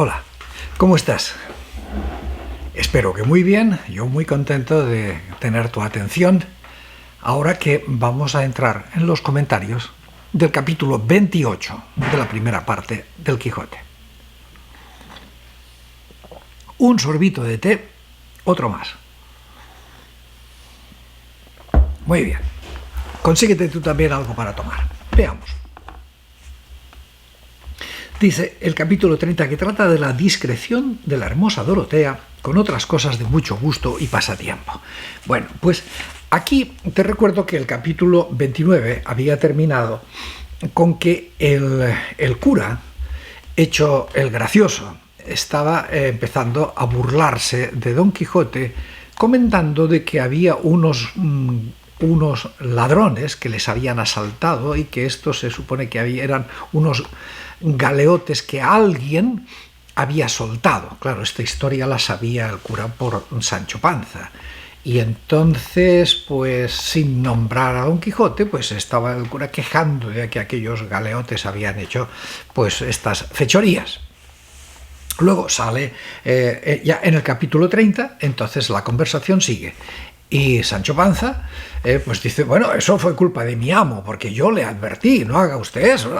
Hola, ¿cómo estás? Espero que muy bien, yo muy contento de tener tu atención, ahora que vamos a entrar en los comentarios del capítulo 28 de la primera parte del Quijote. Un sorbito de té, otro más. Muy bien, consíguete tú también algo para tomar. Veamos. Dice el capítulo 30 que trata de la discreción de la hermosa Dorotea con otras cosas de mucho gusto y pasatiempo. Bueno, pues aquí te recuerdo que el capítulo 29 había terminado con que el cura, hecho el gracioso, estaba empezando a burlarse de Don Quijote, comentando de que había unos ladrones que les habían asaltado y que estos se supone que eran unos galeotes que alguien había soltado. Claro, esta historia la sabía el cura por Sancho Panza. Y entonces, pues sin nombrar a Don Quijote, pues estaba el cura quejando de que aquellos galeotes habían hecho pues estas fechorías. Luego sale ya en el capítulo 30, entonces la conversación sigue. Y Sancho Panza pues dice, bueno, eso fue culpa de mi amo, porque yo le advertí, no haga usted eso.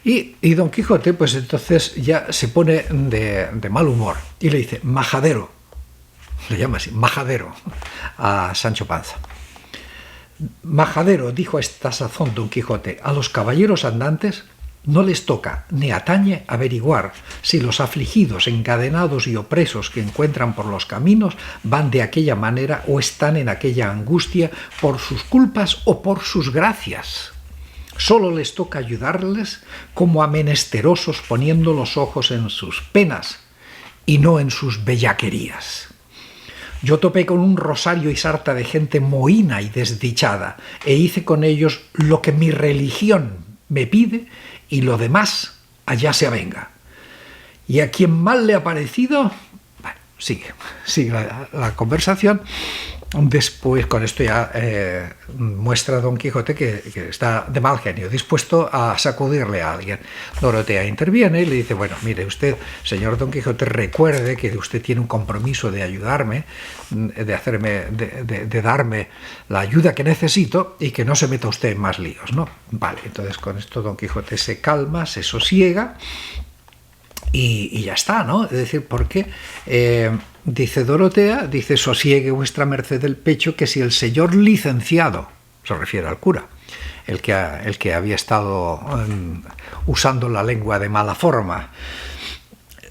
Y Don Quijote, pues entonces ya se pone de mal humor y le dice, majadero, le llama así, majadero, a Sancho Panza. Majadero, dijo a esta sazón Don Quijote, a los caballeros andantes no les toca ni atañe averiguar si los afligidos, encadenados y opresos que encuentran por los caminos van de aquella manera o están en aquella angustia por sus culpas o por sus gracias. Solo les toca ayudarles como a menesterosos poniendo los ojos en sus penas y no en sus bellaquerías. Yo topé con un rosario y sarta de gente mohína y desdichada e hice con ellos lo que mi religión me pide y lo demás allá se avenga. Y a quien mal le ha parecido, bueno, sigue la conversación. Después, con esto ya muestra Don Quijote que está de mal genio, dispuesto a sacudirle a alguien. Dorotea interviene y le dice, bueno, mire usted, señor Don Quijote, recuerde que usted tiene un compromiso de ayudarme, de darme la ayuda que necesito y que no se meta usted en más líos, ¿no? Vale, entonces con esto Don Quijote se calma, se sosiega y ya está, ¿no? Es decir, porque dice Dorotea, dice, sosiegue vuestra merced el pecho, que si el señor licenciado, se refiere al cura, el que había estado usando la lengua de mala forma,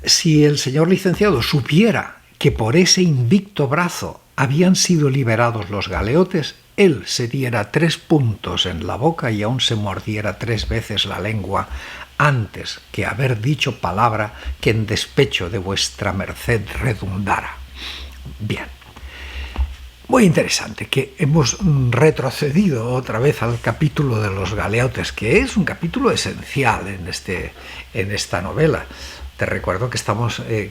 si el señor licenciado supiera que por ese invicto brazo habían sido liberados los galeotes, él se diera 3 puntos en la boca y aún se mordiera 3 veces la lengua antes que haber dicho palabra que en despecho de vuestra merced redundara. Bien, muy interesante que hemos retrocedido otra vez al capítulo de los galeotes, que es un capítulo esencial en esta novela. Te recuerdo que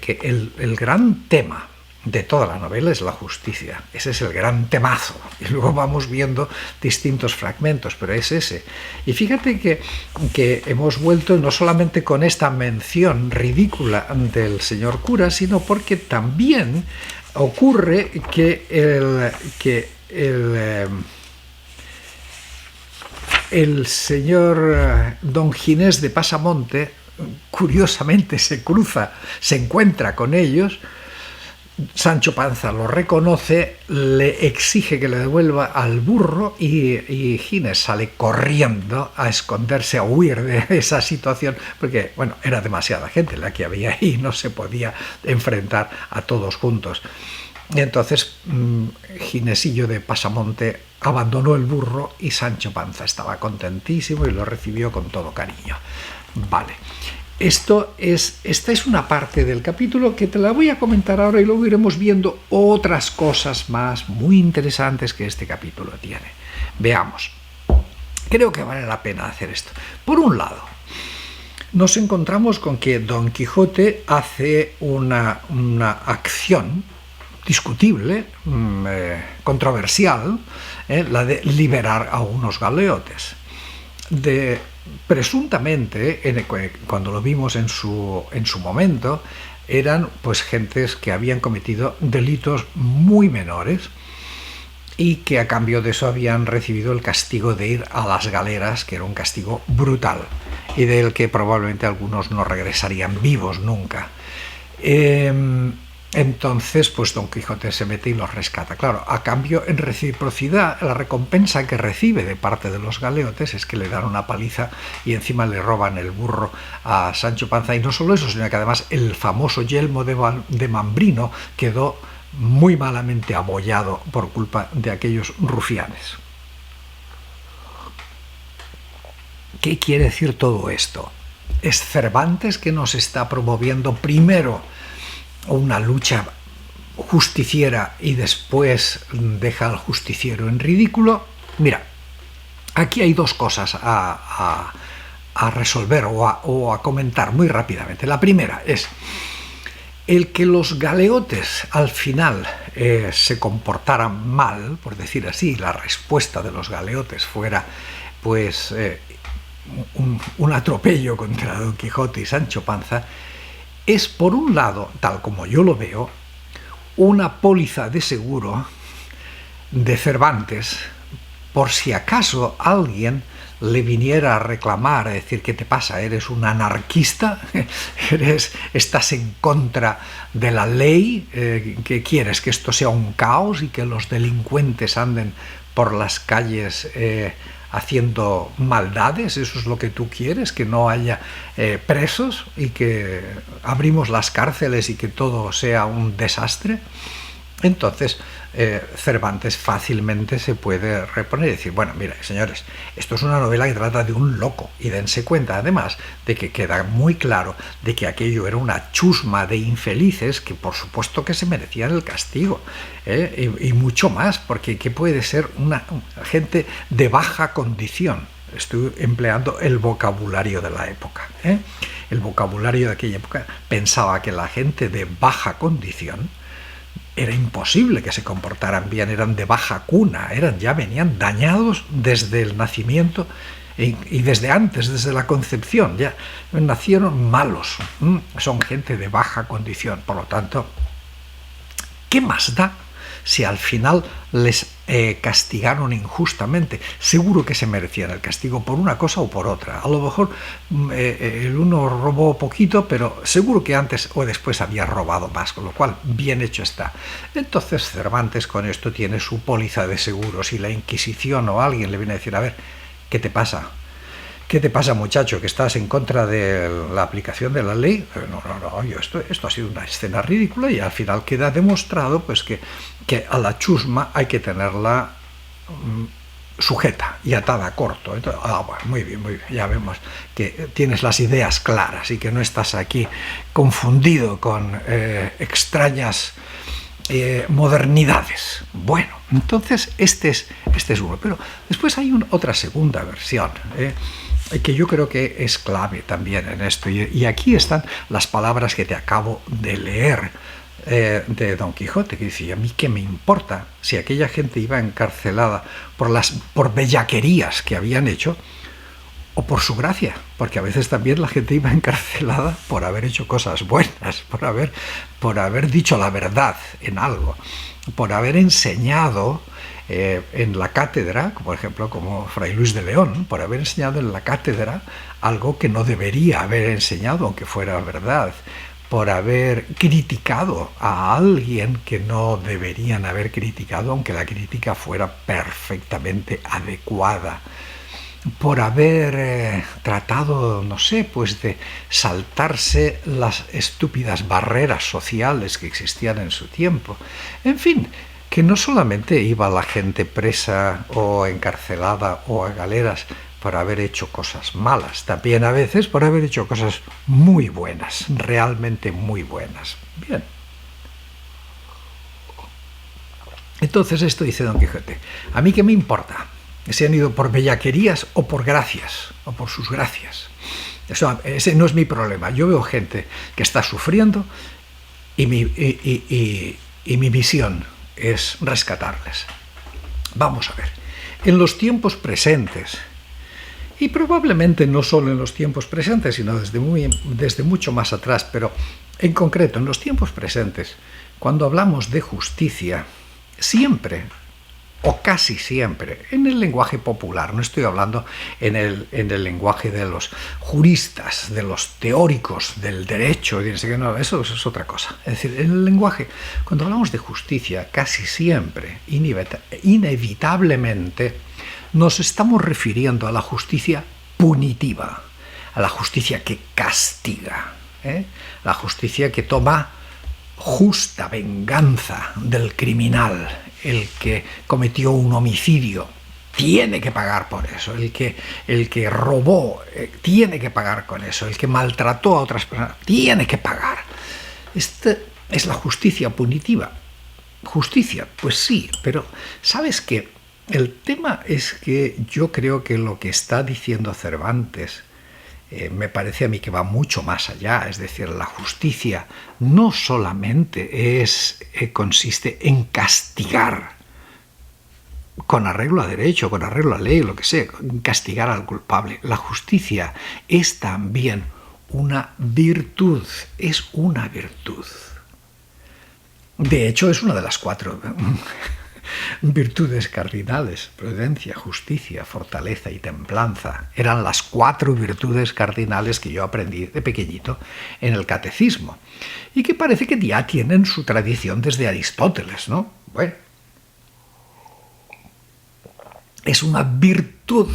que el gran tema de toda la novela es la justicia. Ese es el gran temazo. Y luego vamos viendo distintos fragmentos, pero es ese. Y fíjate que hemos vuelto no solamente con esta mención ridícula del señor cura, sino porque también ocurre que el señor don Ginés de Pasamonte, curiosamente se encuentra con ellos. Sancho Panza lo reconoce, le exige que le devuelva al burro y Ginés sale corriendo a esconderse, a huir de esa situación, porque, bueno, era demasiada gente la que había ahí, no se podía enfrentar a todos juntos. Y entonces Ginesillo de Pasamonte abandonó el burro y Sancho Panza estaba contentísimo y lo recibió con todo cariño. Vale. Esta es una parte del capítulo que te la voy a comentar ahora y luego iremos viendo otras cosas más muy interesantes que este capítulo tiene. Veamos. Creo que vale la pena hacer esto. Por un lado, nos encontramos con que Don Quijote hace una acción discutible, controversial, la de liberar a unos galeotes. presuntamente, cuando lo vimos en su momento, eran pues gentes que habían cometido delitos muy menores y que a cambio de eso habían recibido el castigo de ir a las galeras, que era un castigo brutal y del que probablemente algunos no regresarían vivos nunca. Entonces, pues Don Quijote se mete y los rescata. Claro, a cambio, en reciprocidad, la recompensa que recibe de parte de los galeotes es que le dan una paliza y encima le roban el burro a Sancho Panza. Y no solo eso, sino que además el famoso yelmo de Mambrino quedó muy malamente abollado por culpa de aquellos rufianes. ¿Qué quiere decir todo esto? ¿Es Cervantes que nos está promoviendo primero una lucha justiciera y después deja al justiciero en ridículo? Mira, aquí hay dos cosas a resolver o a comentar muy rápidamente. La primera es el que los galeotes al final se comportaran mal, por decir así, la respuesta de los galeotes fuera pues un atropello contra Don Quijote y Sancho Panza, es por un lado, tal como yo lo veo, una póliza de seguro de Cervantes por si acaso alguien le viniera a reclamar, a decir, ¿qué te pasa? ¿Eres un anarquista? ¿Estás en contra de la ley? ¿Qué quieres? ¿Que esto sea un caos y que los delincuentes anden por las calles haciendo maldades? ¿Eso es lo que tú quieres? ¿Que no haya presos y que abrimos las cárceles y que todo sea un desastre? Entonces Cervantes fácilmente se puede reponer y decir, bueno, mira, señores, esto es una novela que trata de un loco, y dense cuenta además de que queda muy claro de que aquello era una chusma de infelices que por supuesto que se merecían el castigo, y mucho más, porque ¿qué puede ser una gente de baja condición? Estoy empleando el vocabulario de la época. El vocabulario de aquella época pensaba que la gente de baja condición era imposible que se comportaran bien, eran de baja cuna, venían dañados desde el nacimiento y desde antes, desde la concepción, ya nacieron malos, son gente de baja condición. Por lo tanto, ¿qué más da si al final les castigaron injustamente? Seguro que se merecían el castigo por una cosa o por otra. A lo mejor el uno robó poquito, pero seguro que antes o después había robado más, con lo cual bien hecho está. Entonces Cervantes con esto tiene su póliza de seguros. Si la Inquisición o alguien le viene a decir, a ver, ¿qué te pasa? ¿Qué te pasa, muchacho? ¿Que estás en contra de la aplicación de la ley? No, esto ha sido una escena ridícula, y al final queda demostrado pues que a la chusma hay que tenerla sujeta y atada a corto. Entonces, bueno, muy bien, ya vemos que tienes las ideas claras y que no estás aquí confundido con extrañas modernidades. Bueno, entonces este es uno, pero después hay otra segunda versión, que yo creo que es clave también en esto, y aquí están las palabras que te acabo de leer de Don Quijote, que dice, ¿a mí qué me importa si aquella gente iba encarcelada por bellaquerías que habían hecho o por su gracia? Porque a veces también la gente iba encarcelada por haber hecho cosas buenas, por haber dicho la verdad en algo, por haber enseñado en la cátedra, por ejemplo, como Fray Luis de León, por haber enseñado en la cátedra algo que no debería haber enseñado, aunque fuera verdad, por haber criticado a alguien que no deberían haber criticado, aunque la crítica fuera perfectamente adecuada, por haber tratado, no sé, pues de saltarse las estúpidas barreras sociales que existían en su tiempo. En fin, que no solamente iba la gente presa o encarcelada o a galeras por haber hecho cosas malas, también a veces por haber hecho cosas muy buenas, realmente muy buenas. Bien. Entonces esto dice Don Quijote, ¿a mí qué me importa? ¿Se han ido por bellaquerías o por gracias, o por sus gracias? Ese no es mi problema. Yo veo gente que está sufriendo y mi misión es rescatarles. Vamos a ver. En los tiempos presentes Y probablemente no solo en los tiempos presentes, sino desde mucho más atrás, pero en concreto en los tiempos presentes, cuando hablamos de justicia, siempre o casi siempre, en el lenguaje popular, no estoy hablando en el lenguaje de los juristas, de los teóricos del derecho, no, eso es otra cosa. Es decir, en el lenguaje, cuando hablamos de justicia, casi siempre, inevitablemente, nos estamos refiriendo a la justicia punitiva, a la justicia que castiga, la justicia que toma justa venganza del criminal. El que cometió un homicidio tiene que pagar por eso, el que robó tiene que pagar con eso, el que maltrató a otras personas tiene que pagar. Esta es la justicia punitiva. Justicia, pues sí, pero ¿sabes qué? El tema es que yo creo que lo que está diciendo Cervantes me parece a mí que va mucho más allá. Es decir, la justicia no solamente consiste en castigar con arreglo a derecho, con arreglo a ley, lo que sea, castigar al culpable. La justicia es también una virtud, es una virtud. De hecho, es una de las 4 virtudes cardinales: prudencia, justicia, fortaleza y templanza. Eran las 4 virtudes cardinales que yo aprendí de pequeñito en el catecismo y que parece que ya tienen su tradición desde Aristóteles, ¿no? Bueno, es una virtud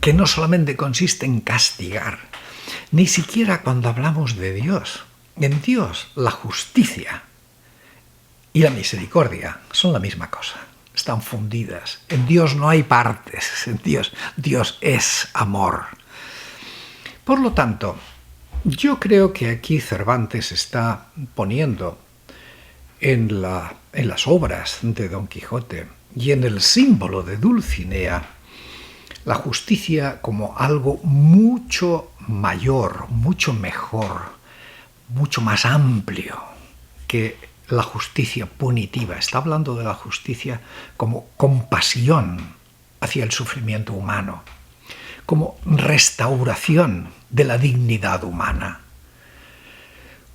que no solamente consiste en castigar, ni siquiera cuando hablamos de Dios. En Dios, la justicia y la misericordia son la misma cosa. Están fundidas. En Dios no hay partes. En Dios es amor. Por lo tanto, yo creo que aquí Cervantes está poniendo en las obras de Don Quijote y en el símbolo de Dulcinea la justicia como algo mucho mayor, mucho mejor, mucho más amplio que la justicia punitiva. Está hablando de la justicia como compasión hacia el sufrimiento humano, como restauración de la dignidad humana,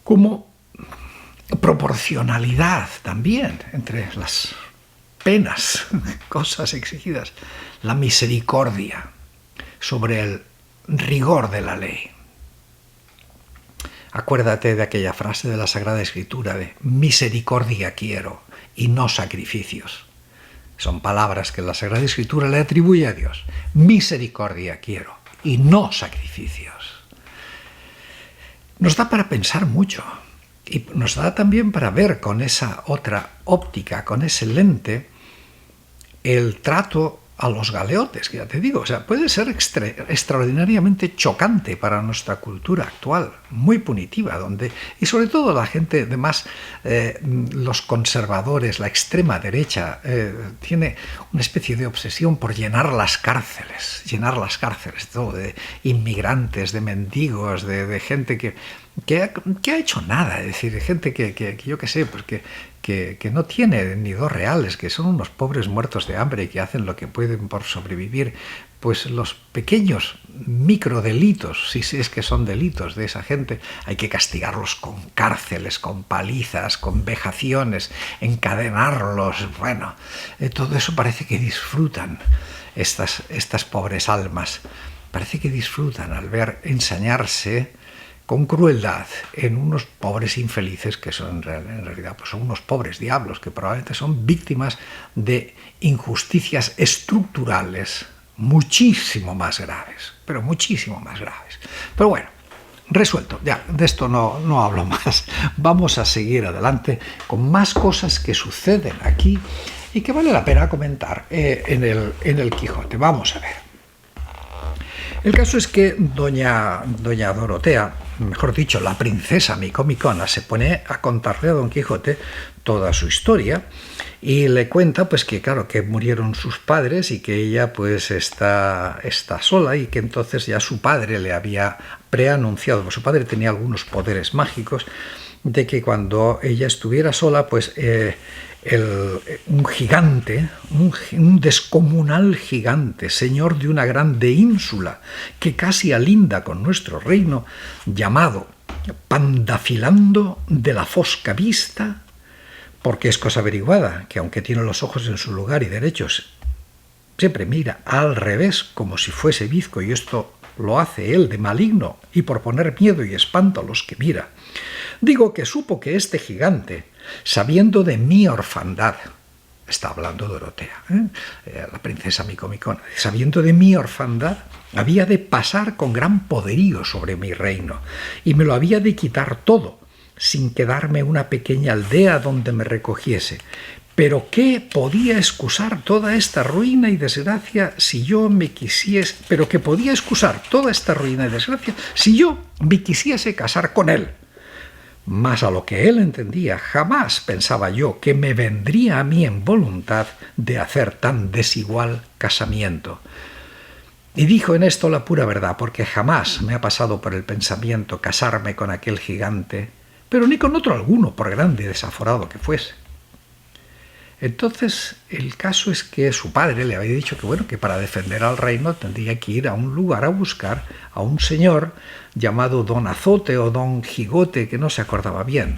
como proporcionalidad también entre las penas, cosas exigidas, la misericordia sobre el rigor de la ley. Acuérdate de aquella frase de la Sagrada Escritura de misericordia quiero y no sacrificios. Son palabras que la Sagrada Escritura le atribuye a Dios. Misericordia quiero y no sacrificios. Nos da para pensar mucho y nos da también para ver con esa otra óptica, con ese lente, el trato a los galeotes, que ya te digo, o sea, puede ser extraordinariamente chocante para nuestra cultura actual, muy punitiva, y sobre todo la gente, además, los conservadores, la extrema derecha, tiene una especie de obsesión por llenar las cárceles, todo de inmigrantes, de mendigos, de gente que ha hecho nada, es decir, de gente que yo qué sé, pues que no tiene ni 2 reales, que son unos pobres muertos de hambre y que hacen lo que pueden por sobrevivir. Pues los pequeños microdelitos, si es que son delitos de esa gente, hay que castigarlos con cárceles, con palizas, con vejaciones, encadenarlos. Bueno, todo eso parece que disfrutan estas pobres almas. Parece que disfrutan al ver ensañarse con crueldad en unos pobres infelices que son en realidad pues son unos pobres diablos que probablemente son víctimas de injusticias estructurales muchísimo más graves, pero muchísimo más graves. Pero bueno, resuelto, ya, de esto no hablo más. Vamos a seguir adelante con más cosas que suceden aquí y que vale la pena comentar en el Quijote. Vamos a ver. El caso es que doña Dorotea, mejor dicho, la princesa micomicona, se pone a contarle a Don Quijote toda su historia y le cuenta pues que claro, que murieron sus padres y que ella pues está sola y que entonces ya su padre le había preanunciado, pues su padre tenía algunos poderes mágicos, de que cuando ella estuviera sola, pues un gigante, un descomunal gigante, señor de una grande ínsula, que casi alinda con nuestro reino, llamado Pandafilando de la Fosca Vista, porque es cosa averiguada, que aunque tiene los ojos en su lugar y derechos, siempre mira al revés, como si fuese bizco, y esto lo hace él de maligno y por poner miedo y espanto a los que mira. Digo que supo que este gigante, sabiendo de mi orfandad, está hablando Dorotea, la princesa Micomicona, sabiendo de mi orfandad, había de pasar con gran poderío sobre mi reino, y me lo había de quitar todo, sin quedarme una pequeña aldea donde me recogiese. Pero ¿qué podía excusar toda esta ruina y desgracia si yo me quisiese? Pero ¿qué podía excusar toda esta ruina y desgracia si yo me quisiese casar con él? Mas a lo que él entendía, jamás pensaba yo que me vendría a mí en voluntad de hacer tan desigual casamiento. Y dijo en esto la pura verdad, porque jamás me ha pasado por el pensamiento casarme con aquel gigante, pero ni con otro alguno, por grande y desaforado que fuese. Entonces, el caso es que su padre le había dicho que, bueno, que para defender al reino tendría que ir a un lugar a buscar a un señor llamado Don Azote o Don Gigote, que no se acordaba bien.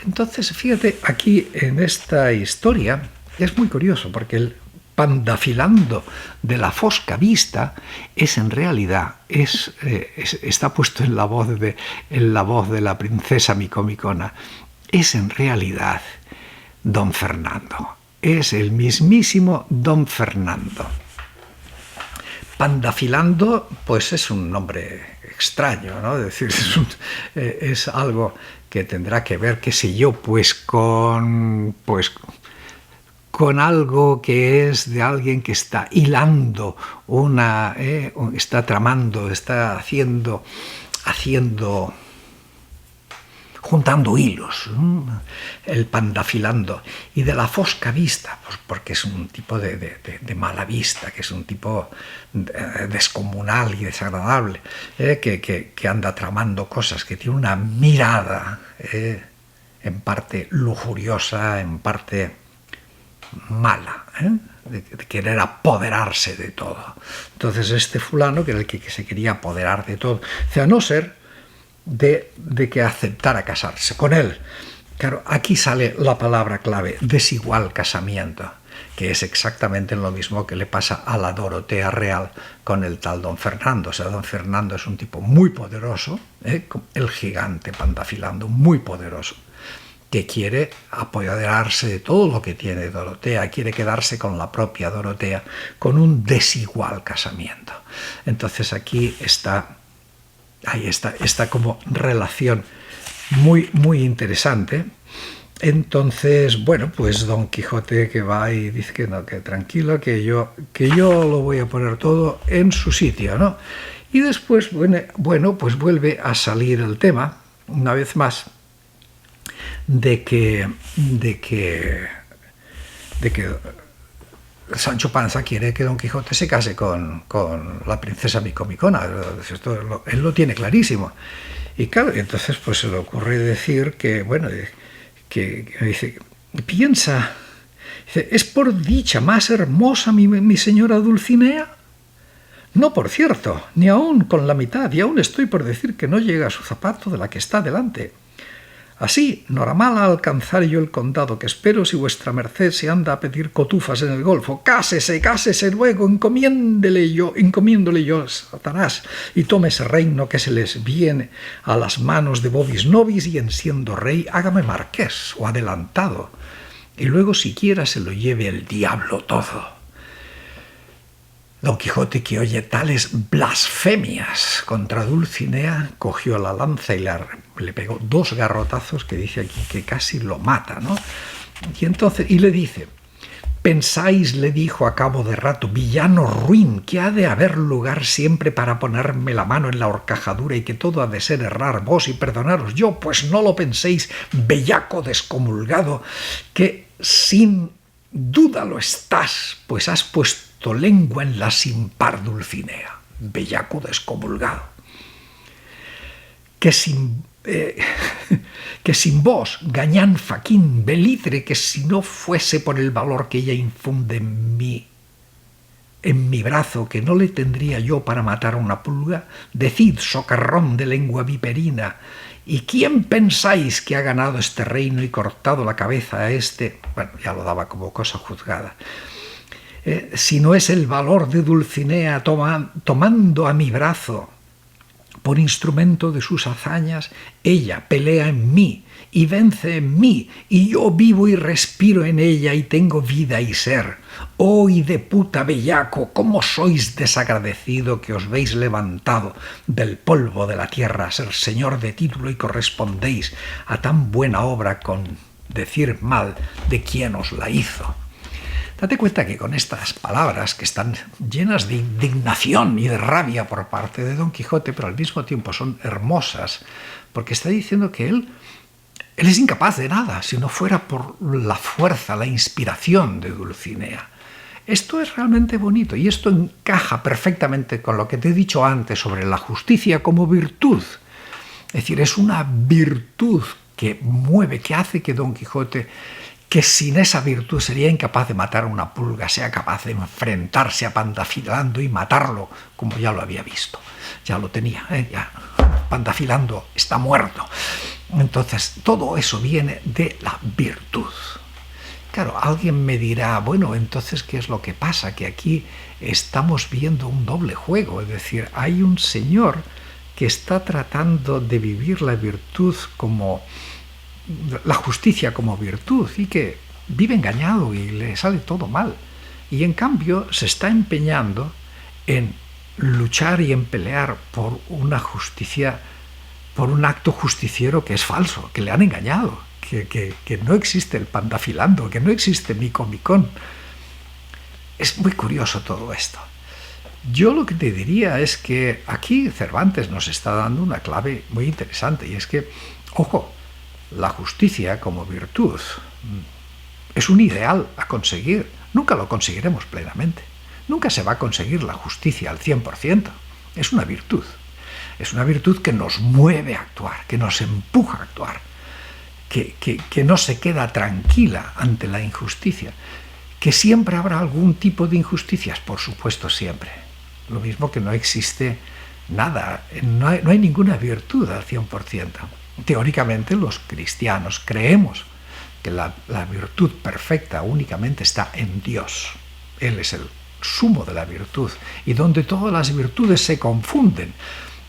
Entonces, fíjate, aquí en esta historia es muy curioso, porque el Pandafilando de la Fosca Vista es en realidad, está puesto en la voz de la princesa Micomicona, es en realidad Don Fernando, es el mismísimo Don Fernando. Pandafilando, pues es un nombre extraño, ¿no? Es decir, es algo que tendrá que ver, qué sé yo, con algo que es de alguien que está hilando está tramando, está juntando hilos, el pandafilando, y de la fosca vista, pues porque es un tipo de mala vista, que es un tipo descomunal y desagradable, que anda tramando cosas, que tiene una mirada en parte lujuriosa, en parte mala, de querer apoderarse de todo. Entonces este fulano, que era el que se quería apoderar de todo, o sea, a no ser de que aceptara casarse con él. Claro, aquí sale la palabra clave, desigual casamiento, que es exactamente lo mismo que le pasa a la Dorotea real con el tal Don Fernando. O sea, Don Fernando es un tipo muy poderoso, el gigante Pandafilando, muy poderoso, que quiere apoderarse de todo lo que tiene Dorotea, quiere quedarse con la propia Dorotea, con un desigual casamiento. Entonces aquí está esta como relación muy, muy interesante. Entonces, bueno, pues Don Quijote que va y dice que no, que tranquilo, que yo lo voy a poner todo en su sitio, ¿no? Y después, bueno, pues vuelve a salir el tema, una vez más, de que Sancho Panza quiere que Don Quijote se case con la princesa Micomicona. Esto él lo tiene clarísimo. Y claro, entonces pues se le ocurre decir que, bueno, que dice, piensa, dice, ¿es por dicha más hermosa mi señora Dulcinea? No, por cierto, ni aún con la mitad, y aún estoy por decir que no llega a su zapato de la que está delante. Así, normal alcanzar yo el condado que espero si vuestra merced se anda a pedir cotufas en el golfo. Cásese luego, encomiéndole yo a Satanás, y tome ese reino que se les viene a las manos de Bobis Nobis, y en siendo rey hágame marqués o adelantado, y luego siquiera se lo lleve el diablo todo. Don Quijote, que oye tales blasfemias contra Dulcinea, cogió la lanza y le pegó 2 garrotazos, que dice aquí que casi lo mata, ¿no? Y le dice, pensáis, le dijo a cabo de rato, villano ruin, que ha de haber lugar siempre para ponerme la mano en la horcajadura y que todo ha de ser errar vos y perdonaros yo, pues no lo penséis, bellaco descomulgado, que sin duda lo estás, pues has puesto lengua en la sin par Dulcinea. bellaco descomulgado, que sin vos, gañán faquín, belitre, que si no fuese por el valor que ella infunde en mi brazo, que no le tendría yo para matar a una pulga, decid, socarrón de lengua viperina, ¿y quién pensáis que ha ganado este reino y cortado la cabeza a este? Bueno, ya lo daba como cosa juzgada. Si no es el valor de Dulcinea tomando a mi brazo por instrumento de sus hazañas, ella pelea en mí y vence en mí, y yo vivo y respiro en ella y tengo vida y ser. ¡Oh, y de puta bellaco! ¿Cómo sois desagradecido que os veis levantado del polvo de la tierra a ser señor de título y correspondéis a tan buena obra con decir mal de quien os la hizo? Date cuenta que con estas palabras, que están llenas de indignación y de rabia por parte de Don Quijote, pero al mismo tiempo son hermosas, porque está diciendo que él es incapaz de nada si no fuera por la fuerza, la inspiración de Dulcinea. Esto es realmente bonito y esto encaja perfectamente con lo que te he dicho antes sobre la justicia como virtud. Es decir, es una virtud que mueve, que hace que Don Quijote, que sin esa virtud sería incapaz de matar a una pulga, sea capaz de enfrentarse a Pandafilando y matarlo, como ya lo había visto. Ya lo tenía, ya. Pandafilando está muerto. Entonces, todo eso viene de la virtud. Claro, alguien me dirá, bueno, entonces, ¿qué es lo que pasa? Que aquí estamos viendo un doble juego, es decir, hay un señor que está tratando de vivir la virtud como la justicia como virtud y que vive engañado y le sale todo mal. Y en cambio se está empeñando en luchar y en pelear por una justicia, por un acto justiciero que es falso, que le han engañado, que no existe el Pandafilando, que no existe Micomicón. Es muy curioso todo esto. Yo lo que te diría es que aquí Cervantes nos está dando una clave muy interesante, y es que, ojo, la justicia como virtud es un ideal a conseguir. Nunca lo conseguiremos plenamente. Nunca se va a conseguir la justicia al 100%. Es una virtud. Es una virtud que nos mueve a actuar, que nos empuja a actuar, que no se queda tranquila ante la injusticia. ¿Que siempre habrá algún tipo de injusticias? Por supuesto, siempre. Lo mismo que no existe nada, no hay ninguna virtud al 100%. Teóricamente los cristianos creemos que la virtud perfecta únicamente está en Dios. Él es el sumo de la virtud, y donde todas las virtudes se confunden,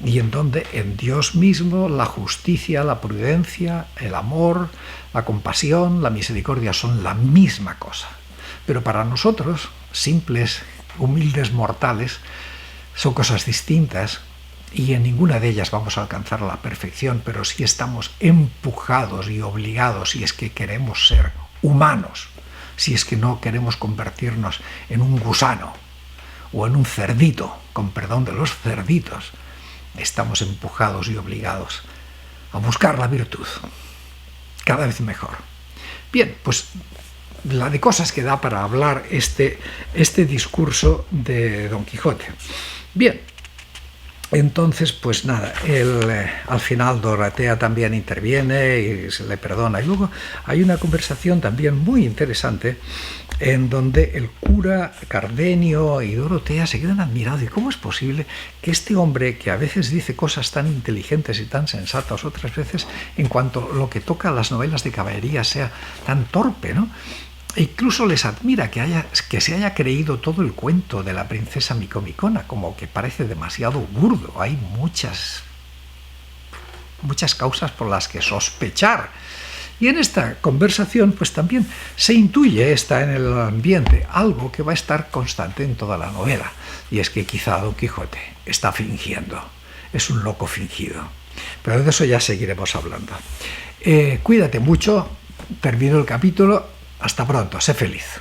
y en donde en Dios mismo la justicia, la prudencia, el amor, la compasión, la misericordia son la misma cosa. Pero para nosotros, simples, humildes mortales, son cosas distintas, y en ninguna de ellas vamos a alcanzar la perfección, pero sí estamos empujados y obligados, si es que queremos ser humanos, si es que no queremos convertirnos en un gusano o en un cerdito, con perdón de los cerditos. Estamos empujados y obligados a buscar la virtud, cada vez mejor. Bien, pues la de cosas que da para hablar este discurso de Don Quijote. Bien, entonces, pues nada, al final Dorotea también interviene y se le perdona. Y luego hay una conversación también muy interesante en donde el cura, Cardenio y Dorotea se quedan admirados. ¿Y cómo es posible que este hombre, que a veces dice cosas tan inteligentes y tan sensatas, otras veces en cuanto a lo que toca a las novelas de caballería, sea tan torpe, ¿no? E incluso les admira que se haya creído todo el cuento de la princesa Micomicona, como que parece demasiado burdo. Hay muchas causas por las que sospechar. Y en esta conversación pues también se intuye, está en el ambiente, algo que va a estar constante en toda la novela. Y es que quizá Don Quijote está fingiendo, es un loco fingido. Pero de eso ya seguiremos hablando. Cuídate mucho, termino el capítulo. Hasta pronto, sé feliz.